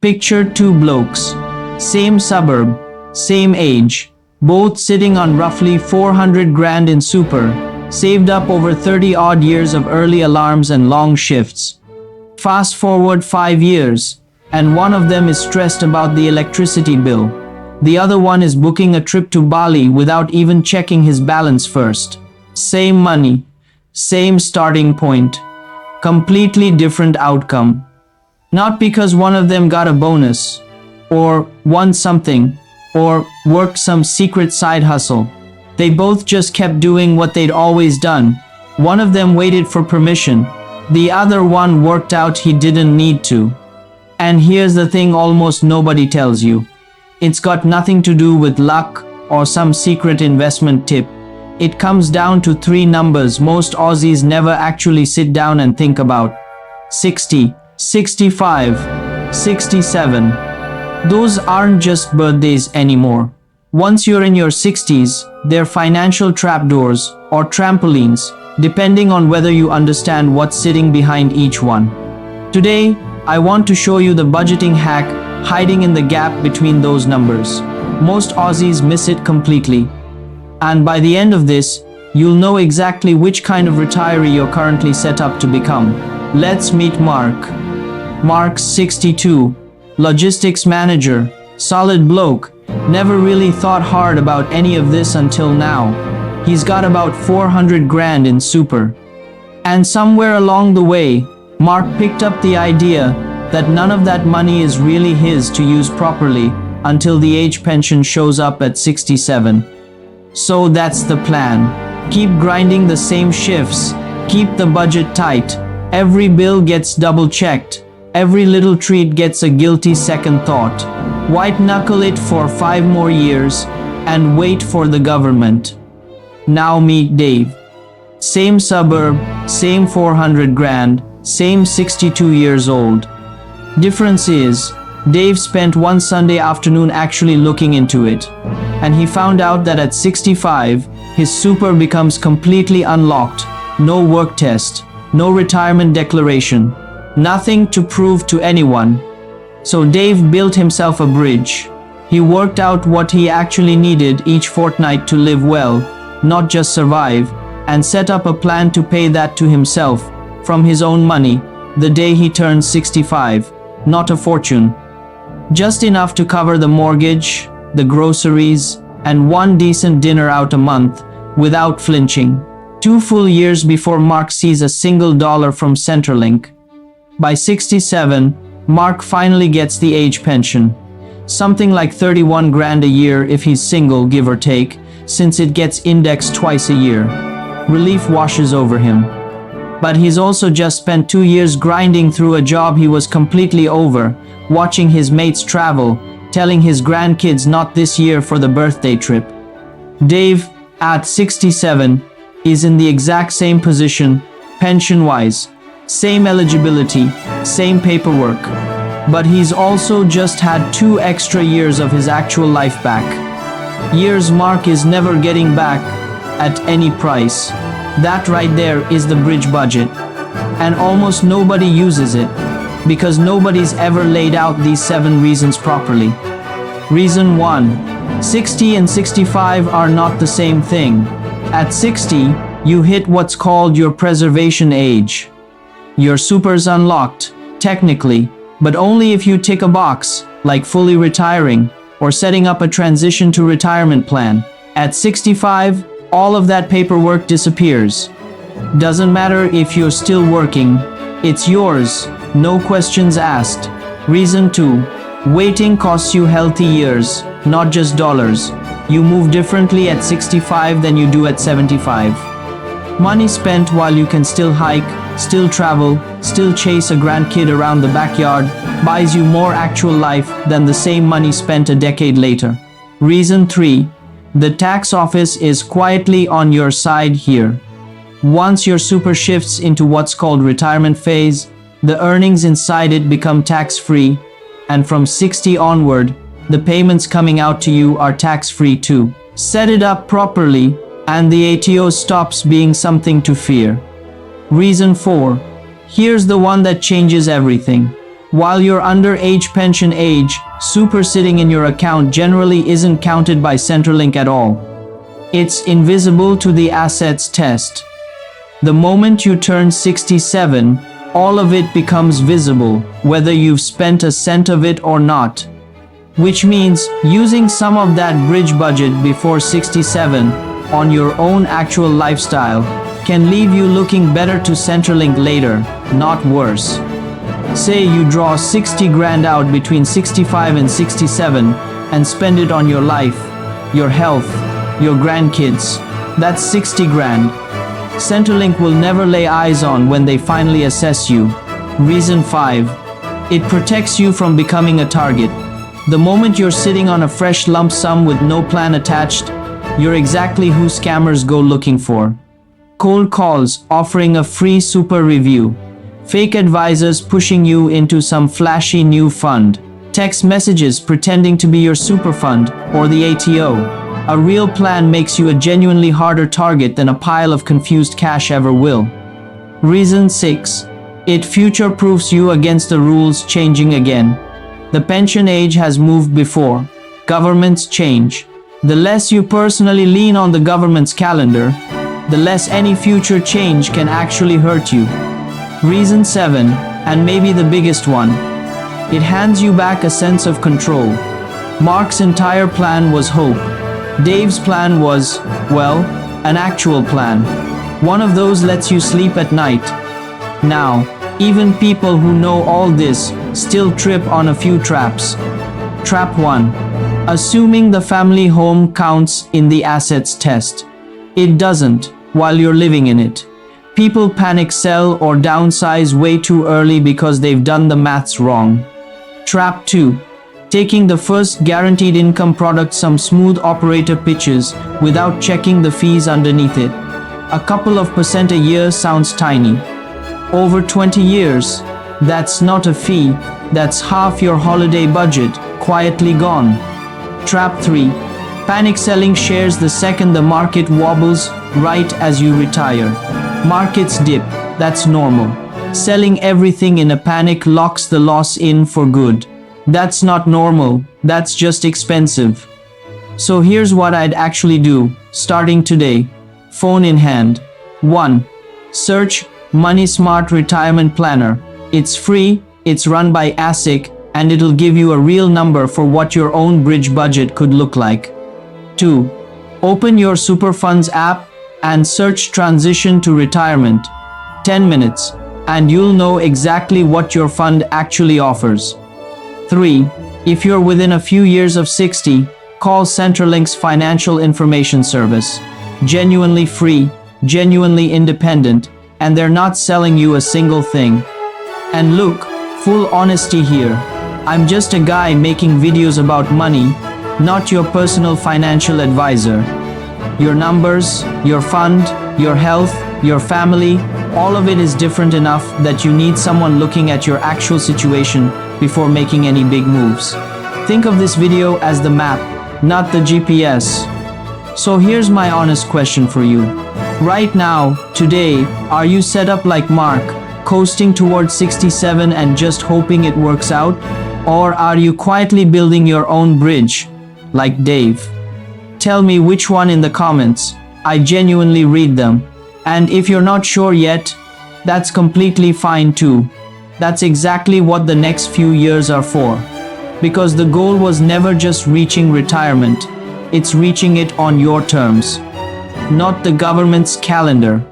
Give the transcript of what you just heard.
Picture two blokes, same suburb, same age, both sitting on roughly 400 grand in super, saved up over 30 odd years of early alarms and long shifts. Fast forward 5 years, and one of them is stressed about the electricity bill. The other one is booking a trip to Bali without even checking his balance first. Same money, same starting point, completely different outcome. Not because one of them got a bonus, or won something, or worked some secret side hustle. They both just kept doing what they'd always done. One of them waited for permission. The other one worked out he didn't need to. And here's the thing almost nobody tells you. It's got nothing to do with luck or some secret investment tip. It comes down to 3 numbers most Aussies never actually sit down and think about. 60, 65, 67. Those aren't just birthdays anymore. Once you're in your 60s, they're financial trapdoors or trampolines, depending on whether you understand what's sitting behind each one. Today, I want to show you the budgeting hack hiding in the gap between those numbers. Most Aussies miss it completely. And by the end of this, you'll know exactly which kind of retiree you're currently set up to become. Let's meet Mark. Mark's 62, logistics manager, solid bloke, never really thought hard about any of this until now. He's got about 400 grand in super. And somewhere along the way, Mark picked up the idea that none of that money is really his to use properly until the age pension shows up at 67. So that's the plan. Keep grinding the same shifts, keep the budget tight, every bill gets double-checked, every little treat gets a guilty second thought. White knuckle it for 5 more years and wait for the government. Now meet Dave. Same suburb, same 400 grand, same 62 years old. Difference is, Dave spent one Sunday afternoon actually looking into it, and he found out that at 65, his super becomes completely unlocked. No work test, no retirement declaration, nothing to prove to anyone. So Dave built himself a bridge. He worked out what he actually needed each fortnight to live well, not just survive, and set up a plan to pay that to himself from his own money the day he turned 65. Not a fortune. Just enough to cover the mortgage, the groceries, and one decent dinner out a month without flinching. 2 full years before Mark sees a single dollar from Centrelink. By 67, Mark finally gets the age pension. Something like 31 grand a year if he's single, give or take, since it gets indexed twice a year. Relief washes over him. But he's also just spent 2 years grinding through a job he was completely over, watching his mates travel, telling his grandkids not this year for the birthday trip. Dave, at 67, is in the exact same position, pension-wise. Same eligibility, same paperwork. But he's also just had 2 extra years of his actual life back. Years Mark is never getting back at any price. That right there is the bridge budget. And almost nobody uses it, because nobody's ever laid out these 7 reasons properly. Reason 1. 60 and 65 are not the same thing. At 60, you hit what's called your preservation age. Your super's unlocked, technically, but only if you tick a box, like fully retiring, or setting up a transition to retirement plan. At 65, all of that paperwork disappears. Doesn't matter if you're still working, it's yours, no questions asked. Reason 2. Waiting costs you healthy years, not just dollars. You move differently at 65 than you do at 75. Money spent while you can still hike, still travel, still chase a grandkid around the backyard, buys you more actual life than the same money spent a decade later. Reason 3. The tax office is quietly on your side here. Once your super shifts into what's called retirement phase, the earnings inside it become tax-free, and from 60 onward, the payments coming out to you are tax-free too. Set it up properly, and the ATO stops being something to fear. Reason 4. Here's the one that changes everything. While you're under age pension age, super sitting in your account generally isn't counted by Centrelink at all. It's invisible to the assets test. The moment you turn 67, all of it becomes visible, whether you've spent a cent of it or not. Which means using some of that bridge budget before 67 on your own actual lifestyle can leave you looking better to Centrelink later, not worse. Say you draw 60 grand out between 65 and 67 and spend it on your life, your health, your grandkids. That's 60 grand. Centrelink will never lay eyes on when they finally assess you. Reason 5. It protects you from becoming a target. The moment you're sitting on a fresh lump sum with no plan attached, you're exactly who scammers go looking for. Cold calls offering a free super review. Fake advisors pushing you into some flashy new fund. Text messages pretending to be your super fund or the ATO. A real plan makes you a genuinely harder target than a pile of confused cash ever will. Reason 6. It future-proofs you against the rules changing again. The pension age has moved before. Governments change. The less you personally lean on the government's calendar, the less any future change can actually hurt you. Reason 7, and maybe the biggest one. It hands you back a sense of control. Mark's entire plan was hope. Dave's plan was, well, an actual plan. One of those lets you sleep at night. Now, even people who know all this still trip on a few traps. Trap 1. Assuming the family home counts in the assets test. It doesn't, while you're living in it. People panic sell or downsize way too early because they've done the maths wrong. Trap 2. Taking the first guaranteed income product some smooth operator pitches without checking the fees underneath it. A couple of % a year sounds tiny. Over 20 years, that's not a fee, that's half your holiday budget, quietly gone. Trap 3. Panic selling shares the second the market wobbles, right as you retire. Markets dip, that's normal. Selling everything in a panic locks the loss in for good. That's not normal, that's just expensive. So here's what I'd actually do, starting today. Phone in hand. 1. Search Money Smart Retirement Planner. It's free, it's run by ASIC, and it'll give you a real number for what your own bridge budget could look like. 2. Open your Superfunds app and search Transition to Retirement. 10 minutes, and you'll know exactly what your fund actually offers. 3. If you're within a few years of 60, call Centrelink's Financial Information Service. Genuinely free, genuinely independent, and they're not selling you a single thing. And look, full honesty here. I'm just a guy making videos about money, not your personal financial advisor. Your numbers, your fund, your health, your family, all of it is different enough that you need someone looking at your actual situation before making any big moves. Think of this video as the map, not the GPS. So here's my honest question for you. Right now, today, are you set up like Mark, coasting towards 67 and just hoping it works out? Or are you quietly building your own bridge, like Dave? Tell me which one in the comments. I genuinely read them. And if you're not sure yet, that's completely fine too. That's exactly what the next few years are for. Because the goal was never just reaching retirement, it's reaching it on your terms. Not the government's calendar.